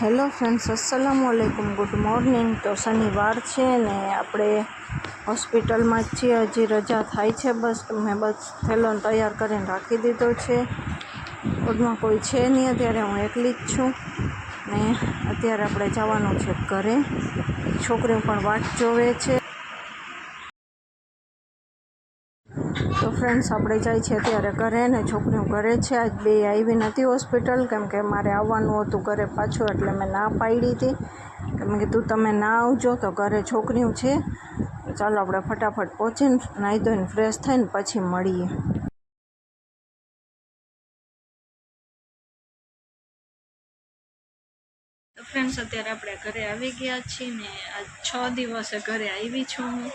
Hello friends, અસલામુઅલૈકુમ, good morning. તો શનિવાર છે ને આપણે હોસ્પિટલમાં જ છીએ। હજી રજા થાય છે। બસ મેં થેલોને તૈયાર કરીને રાખી દીધો છે। ઘરમાં કોઈ છે નહીં અત્યારે, હું એકલી જ છું ને અત્યારે આપણે જવાનું છે ઘરે। છોકરીઓ પણ વાટ જોવે છે। તો ફ્રેન્ડ્સ, આપણે જાય છે અત્યારે ઘરે ને છોકરીઓ ઘરે છે। આજ બે આવી નથી હોસ્પિટલ, કેમ કે મારે આવવાનું હતું ઘરે પાછું, એટલે મેં ના પાડી હતી કે મેં કીધું તમે ના આવજો, તો ઘરે છોકરીઓ છે। ચાલો આપણે ફટાફટ પહોંચીને નાહી ધોઈને ફ્રેશ થઈને પછી મળીએ। તો ફ્રેન્ડ્સ, અત્યારે આપણે ઘરે આવી ગયા છીએ ને આજ 6 દિવસે ઘરે આવી છું હું।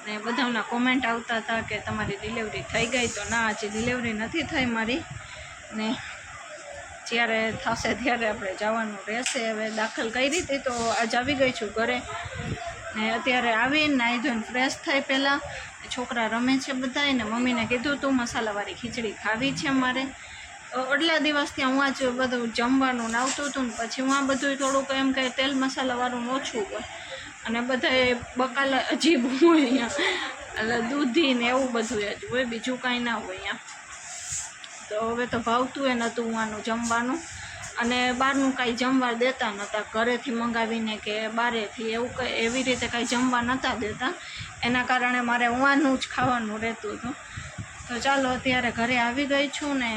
ને બધાના કોમેન્ટ આવતા હતા કે તમારી ડિલિવરી થઈ ગઈ, તો ના, હજી ડિલિવરી નથી થઈ મારી, ને જ્યારે થશે ત્યારે આપણે જવાનું રહેશે। હવે દાખલ કરી હતી તો આજ આવી ગઈ છું ઘરે ને અત્યારે આવીને નાહી ધોઈને ફ્રેશ થઈ પહેલાં છોકરા રમે છે બધા, ને મમ્મીને કીધું તું મસાલાવાળી ખીચડી ખાવી છે મારે। એટલા દિવસથી હું આજ બધું જમવાનું આવતું હતું ને પછી હું આ બધું થોડુંક એમ કે તેલ મસાલાવાળું ઓછું હોય, અને બધાએ બકાલા અજીબ હોય અહીંયા, એટલે દૂધી ને એવું બધું જ હોય, બીજું કાંઈ ના હોય અહીંયા। તો હવે તો ભાવતું એ નહોતું આનું જમવાનું, અને બહારનું કાંઈ જમવા દેતા નહોતા, ઘરેથી મંગાવીને કે બહારેથી એવું કંઈ એવી રીતે કાંઈ જમવા નહોતા દેતા, એના કારણે મારે ઉવાનું જ ખાવાનું રહેતું હતું। તો ચાલો અત્યારે ઘરે આવી ગઈ છું ને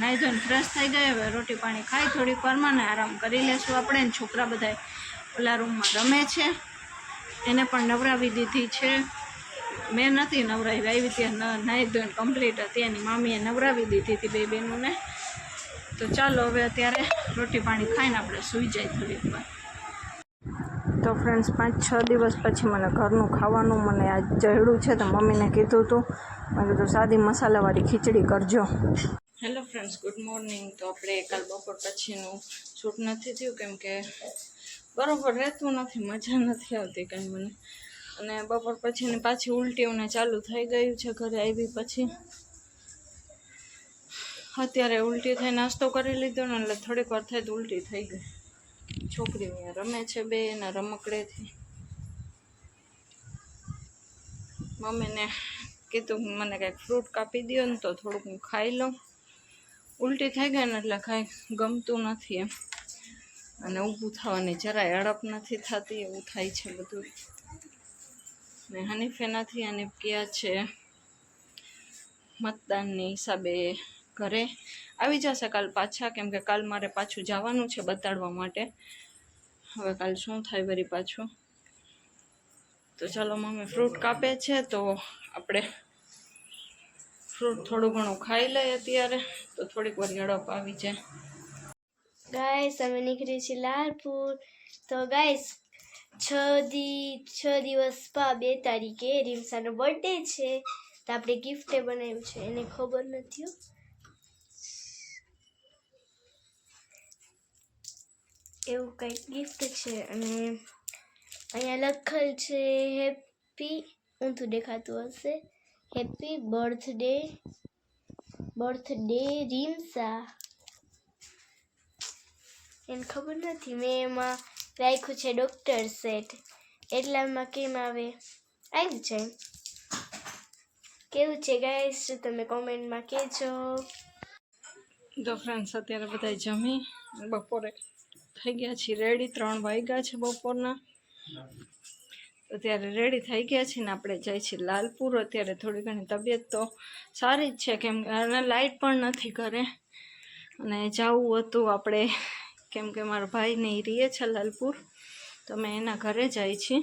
નાહી ધોઈને ફ્રેશ થઈ ગઈ। હવે રોટી પાણી ખાઈ થોડીક વારમાં ને આરામ કરી લેશું આપણે। ને છોકરા બધા ઓલા રૂમમાં રમે છે, એને પણ નવરાવી દીધી છે। મેં નથી નવરાવી, આવી ત્યાં નાહી ધોઈને કમ્પ્લીટ હતી, એની મામીએ નવરાવી દીધી હતી બે બહેનોને। તો ચાલો હવે અત્યારે રોટી પાણી ખાઈને આપણે સૂઈ જાય થોડીક વાર। તો ફ્રેન્ડ્સ, 5-6 દિવસ પછી મને ઘરનું ખાવાનું મને આજ જડ્યું છે, તો મમ્મીને કીધું હતું, મેં કીધું સાદી મસાલાવાળી ખીચડી કરજો। Hello friends, good morning. તો આપણે કાલ બપોર પછીનું શૂટ નથી થયું, કેમ કે બરાબર રહેતું નથી, મજા નથી આવતી કાંઈ મને, અને બપોર પછીની પાછી ઉલટીઓને ચાલુ થઈ ગયું છે ઘરે આવી પછી। અત્યારે ઉલટી થઈ નાસ્તો કરી લીધો ને એટલે થોડીક વાર થઈ તો ઉલટી થઈ ગઈ। છોકરીઓ અહીંયા રમે છે બે એના રમકડેથી। મમ્મીને કીધું મને કાંઈક ફ્રૂટ કાપી દો ને તો થોડુંક હું ખાઈ લઉં। ઉલટી થઈ ગઈ ને એટલે કાંઈ ગમતું નથી એમ, અને ઊભું થવાની જરાય અડપ નથી થતી, એવું થાય છે બધું। ને હનીફે નથી, હનીફ ગયા છે મતદાનની હિસાબે ઘરે, આવી જશે કાલ પાછા, કેમ કે કાલ મારે પાછું જવાનું છે બતાડવા માટે। હવે કાલ શું થાય વળી પાછું। તો ચાલો મમ્મી ફ્રૂટ કાપે છે, તો આપણે ફ્રૂટ થોડું ઘણું ખાઈ લઈએ અત્યારે, તો થોડીક વાર ઝડપ આવી જાય। ગાઈસ, અમે નીકળી છીએ લાલપુર। તો ગાઈસ, 6 દિવસ 2 તારીખે રીમસાનો બર્થડે છે, તો આપણે ગિફ્ટ બનાવ્યું છે, એને ખબર નથી એવું કંઈક ગિફ્ટ છે। અને અહીંયા લખેલ છે હેપી, ઊંધું દેખાતું હશે, હેપી બર્થડે રીમસા। એને ખબર નથી, મેં એમાં રાખ્યું છે ડૉક્ટર સેટ, એટલામાં કેમ આવે આવી જાય। કેવું છે ગાઈસ, તમે કોમેન્ટમાં કહેજો। તો ફ્રેન્ડ્સ, અત્યારે બધા જમી બપોરે થઈ ગયા છીએ રેડી, 3 વાગ્યા છે બપોરના। અત્યારે રેડી થઈ ગયા છીએ ને આપણે જઈએ છીએ લાલપુર। અત્યારે થોડી ઘણી તબિયત તો સારી જ છે, કેમ કે લાઇટ પણ નથી ઘરે, અને જવું હતું આપણે, કેમ કે મારા ભાઈને એ રહે છે લાલપુર, તો મેં એના ઘરે જાય છીએ,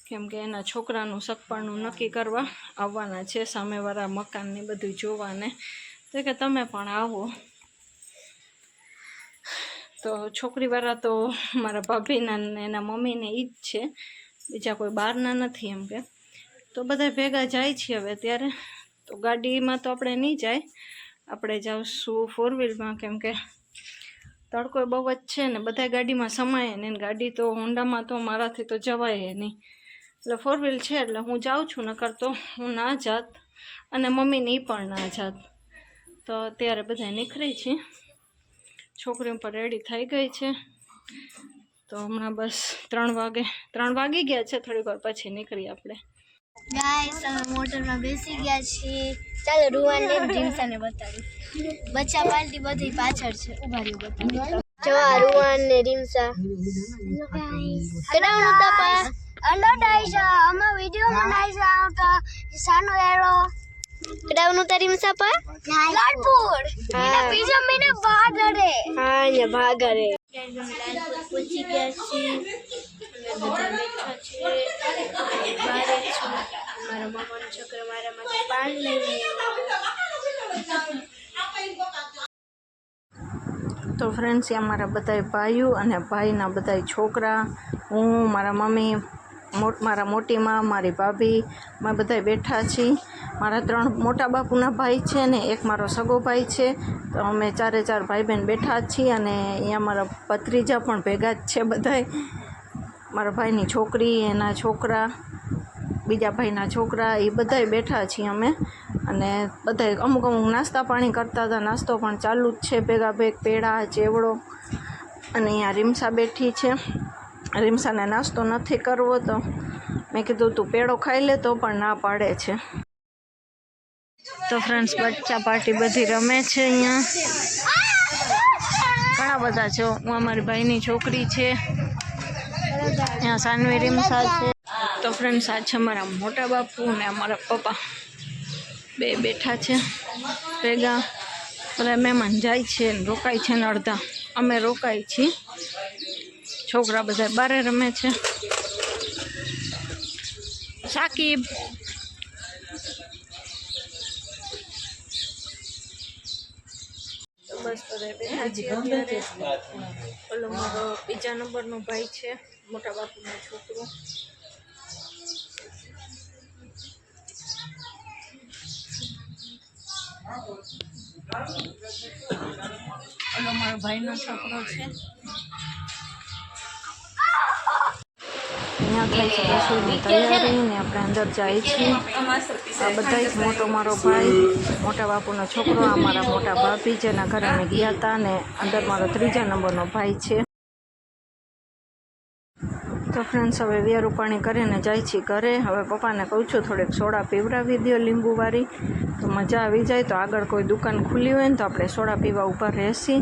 કેમ કે એના છોકરાનું સગપણનું નક્કી કરવા આવવાના છે, સામેવાળા મકાનને બધું જોવાને, તો કે તમે પણ આવો। તો છોકરીવાળા તો મારા ભાભીના ને એના મમ્મીને એ જ છે, બીજા કોઈ બહારના નથી એમ કે, તો બધા ભેગા જાય છીએ હવે અત્યારે। તો ગાડીમાં તો આપણે નહીં જાય, આપણે જાઉંશું 4 વ્હીલમાં, કેમ કે તડકો બહુ જ છે ને, બધા ગાડીમાં સમાય ને, ગાડી તો હોન્ડામાં તો મારાથી તો જવાય નહીં, એટલે 4 વ્હીલ છે એટલે હું જાઉં છું, નકર તો હું ના જાત, અને મમ્મીને એ પણ ના જાત। તો અત્યારે બધા નીકળી છીએ, છોકરી પણ રેડી થઈ ગઈ છે. તો હમણાં બસ 3 વાગી ગયા છે. થોડીક વાર પછી નીકળી આપણે. ગાઈસ અમે મોટરમાં બેસી ગયા છીએ. ચાલો રૂવાને રીમસાને બતાવી. બચ્ચા પાર્ટી બધી પાછળ છે. ઉભા રહ્યો બતાવી. જો આ રૂવાન ને રીમસા. Hello guys. કેડાનું તપા. Hello guys. અમે વિડિયો બનાવી છે તો સાનો એરો. કેડાનું તા રીમસા પર? લાલપુર. એના બીજો મહિને ભાગરે. હા ને ભાગરે. લાલપુર પહોંચી ગયા છીએ. બધા બેઠા છે. બારે છું. મારા મામાનો છોકરો મારા માટે પાન લઈને તો ફ્રેન્ડ્સ એ મારા બધાય ભાઈઓ અને ભાઈના બધાય છોકરા, હું, મારા મમ્મી, મારા મોટી માં, મારી ભાભી, અમે બધાય બેઠા છીએ. મારા 3 મોટા બાપુના ભાઈ છે ને એક મારો સગો ભાઈ છે. તો અમે 4 ભાઈ બહેન બેઠા છીએ. અને અહીંયા મારા ભત્રીજા પણ ભેગા જ છે બધાય. મારા ભાઈની છોકરી, એના છોકરા, બીજા ભાઈના છોકરા, એ બધાય બેઠા છીએ અમે. અને બધાય અમુક નાસ્તા પાણી કરતા હતા. નાસ્તો પણ ચાલુ જ છે ભેગા ભેગ. પેડા, ચેવડો. અને અહીંયા રીમસા બેઠી છે. રીમસાને નાસ્તો નથી કરવો તો મેં કીધું તું પેડો ખાઈ લે, તો પણ ના પાડે છે. તો ફ્રેન્ડ્સ બચ્ચા પાર્ટી બધી રમે છે અહીંયા. ઘણા બધા છે. હું અમારી ભાઈની છોકરી છે. અહીંયા સાનવી રીમસા છે. તો ફ્રેન્ડ્સ આ છે મારા મોટા બાપુ ને અમારા પપ્પા બે બેઠા છે ભેગા. બધા મહેમાન જાય છે ને રોકાય છે ને અડધા અમે રોકાય છીએ. છોકરા બધા બારે રમે છે. સાકીબ બસ બધા બેઠા છીએ અત્યારે. ઓલો મારો બીજા નંબરનો ભાઈ છે, મોટા બાપુનો છોકરો. ઓલો મારો ભાઈનો છોકરો છે. અહીંયા થાય છે રસોઈની તૈયારી ને આપણે અંદર જાય છીએ. આ બધા જ મોટો મારો ભાઈ, મોટા બાપુનો છોકરો, આ મારા મોટા ભાભી જેના ઘરે અમે ગયા હતા. ને અંદર મારો 3જા નંબરનો ભાઈ છે. તો ફ્રેન્ડ્સ હવે વિયારું પાણી કરીને જાય છે ઘરે. હવે પપ્પાને કહું છું થોડીક સોડા પીવડાવી દો લીંબુવાળી, તો મજા આવી જાય. તો આગળ કોઈ દુકાન ખુલ્લી હોય ને તો આપણે સોડા પીવા ઊભા રહેશી,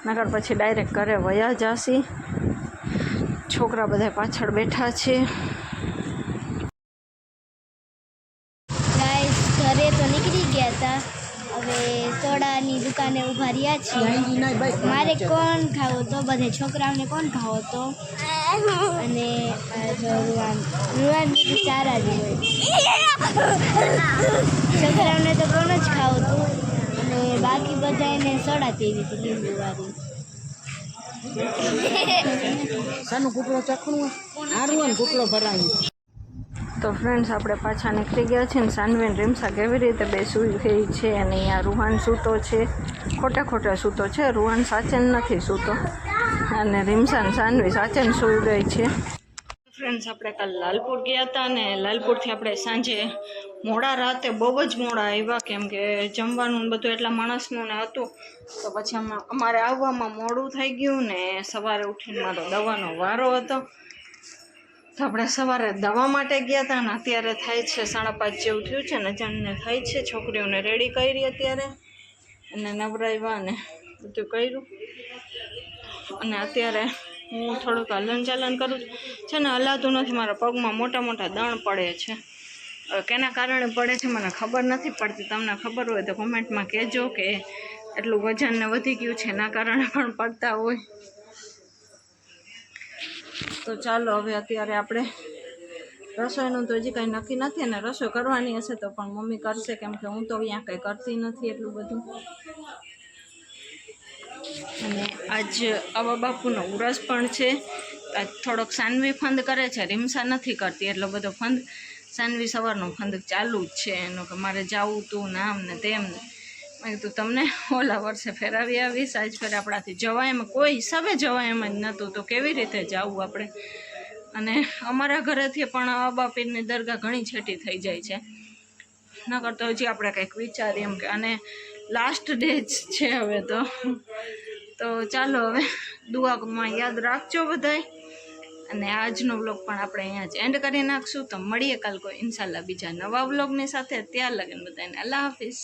નકર પછી ડાયરેક્ટ ઘરે વયા જાશી. છોકરા બધા પાછળ બેઠા છે. ગાઈસ ઘરે તો નીકળી ગયા હતા. હવે સોડાની દુકાને ઊભા રહ્યા છીએ. મારે કોણ ખાવો તો, બધે છોકરાઓને કોણ ખાવો તો. અને રૂવાન સારા જ હોય. છોકરાઓને તો કોણ જ ખાવો તો. અને બાકી બધા એને સોડા પીવી હતી લીંબુવાળી. સાનું કૂટલો ચખણું હારું ને કૂટલો ભરાયું. તો ફ્રેન્ડ્સ આપણે પાછા નીકળી ગયા છીએ. ને સાનવીન રીમસા કેવી રીતે બે સૂઈ ગઈ છે. અને અહીંયા રૂહાન સૂતો છે. ખોટા સૂતો છે. રૂહાન સાચે નથી સૂતો. અને રીમસા ને સાનવી સાચે સૂઈ ગઈ છે. ફ્રેન્ડ્સ આપણે કાલ લાલપુર ગયા હતા. અને લાલપુરથી આપણે સાંજે મોડા રાતે બહુ જ મોડા આવ્યા, કેમ કે જમવાનું બધું એટલા માણસનું ને હતું. તો પછી અમારે આવવામાં મોડું થઈ ગયું. ને સવારે ઉઠીને મારો દવાનો વારો હતો. તો આપણે સવારે દવા માટે ગયા હતા. અને અત્યારે થાય છે 5:30 જેવું થયું છે. ને જણને થાય છે. છોકરીઓને રેડી કરી અત્યારે, અને નવરાવ્યા અને બધું કર્યું. અને અત્યારે હું થોડુંક હલન ચલન કરું છે ને હલાતું નથી. મારા પગમાં મોટા દણ પડે છે. કેના કારણે પડે છે મને ખબર નથી પડતી. તમને ખબર હોય તો કોમેન્ટમાં કહેજો કે એટલું વજન ને વધી ગયું છે એના કારણે પણ પડતા હોય. તો ચાલો હવે અત્યારે આપણે રસોઈનું તો હજી કંઈ નક્કી નથી. અને રસોઈ કરવાની હશે તો પણ મમ્મી કરશે, કેમ કે હું તો અહીંયા કંઈ કરતી નથી એટલું બધું. અને આજ આવા બાપુનો ઉરસ પણ છે. આજ થોડોક સાનવી ફંદ કરે છે, રીમસા નથી કરતી એટલો બધો ફંદ. સાનવી સવારનો ફંદ ચાલુ જ છે એનો, કે મારે જાવું તું નામ ને તેમ ને. મેં કીધું તમને ઓલા વર્ષે ફેરાવી આવીશ, આજ ફેર આપણાથી જવાય એમ કોઈ હિસાબે જવાય એમ જ નહોતું, તો કેવી રીતે જવું આપણે. અને અમારા ઘરેથી પણ આબા પીરની દરગાહ ઘણી છેટી થઈ જાય છે. નકર તો હજી આપણે કંઈક વિચારીએ એમ કે. અને લાસ્ટ ડે જ છે હવે તો. તો ચાલો હવે દુઆમાં યાદ રાખજો બધાય, અને આજનો વ્લોગ પણ આપણે અહીંયા જ એન્ડ કરી નાખશું. તો મળીએ કાલ કોઈ ઇન્શાલ્લાહ બીજા નવા વ્લોગની સાથે. ત્યાર લગન બધાને અલ્લાહ હાફિઝ.